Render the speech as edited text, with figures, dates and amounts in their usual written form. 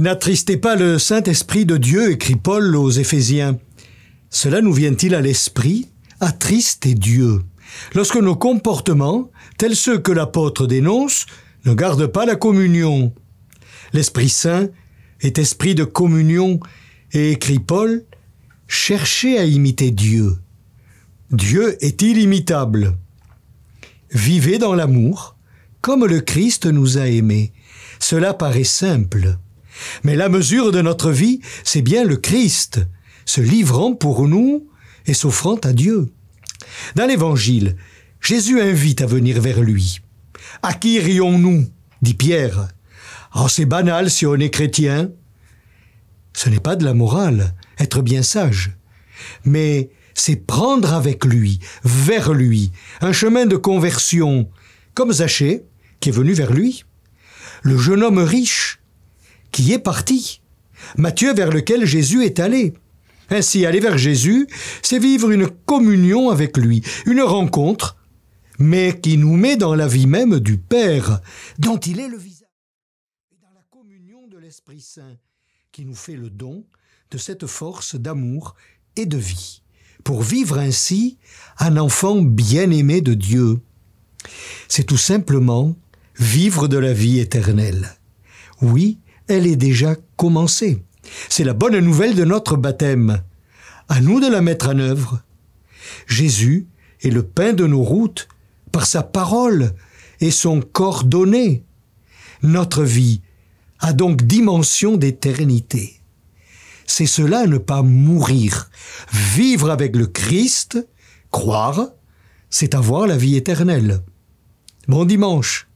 N'attristez pas le Saint-Esprit de Dieu, écrit Paul aux Éphésiens. Cela nous vient-il à l'esprit? Attrister Dieu. Lorsque nos comportements, tels ceux que l'apôtre dénonce, ne gardent pas la communion. L'Esprit Saint est esprit de communion et, écrit Paul, cherchez à imiter Dieu. Dieu est illimitable. Vivez dans l'amour, comme le Christ nous a aimés. Cela paraît simple. Mais la mesure de notre vie, c'est bien le Christ, se livrant pour nous et s'offrant à Dieu. Dans l'Évangile, Jésus invite à venir vers lui. « À qui irions-nous » dit Pierre. « Oh, c'est banal si on est chrétien. » Ce n'est pas de la morale, être bien sage. Mais c'est prendre avec lui, vers lui, un chemin de conversion, comme Zachée, qui est venu vers lui. Le jeune homme riche, qui est parti. Matthieu, vers lequel Jésus est allé. Ainsi, aller vers Jésus, c'est vivre une communion avec lui, une rencontre, mais qui nous met dans la vie même du Père, dont il est le visage. Et dans la communion de l'Esprit Saint, qui nous fait le don de cette force d'amour et de vie, pour vivre ainsi un enfant bien-aimé de Dieu. C'est tout simplement vivre de la vie éternelle. Oui, elle est déjà commencée. C'est la bonne nouvelle de notre baptême. À nous de la mettre en œuvre. Jésus est le pain de nos routes par sa parole et son corps donné. Notre vie a donc dimension d'éternité. C'est cela, ne pas mourir. Vivre avec le Christ, croire, c'est avoir la vie éternelle. Bon dimanche.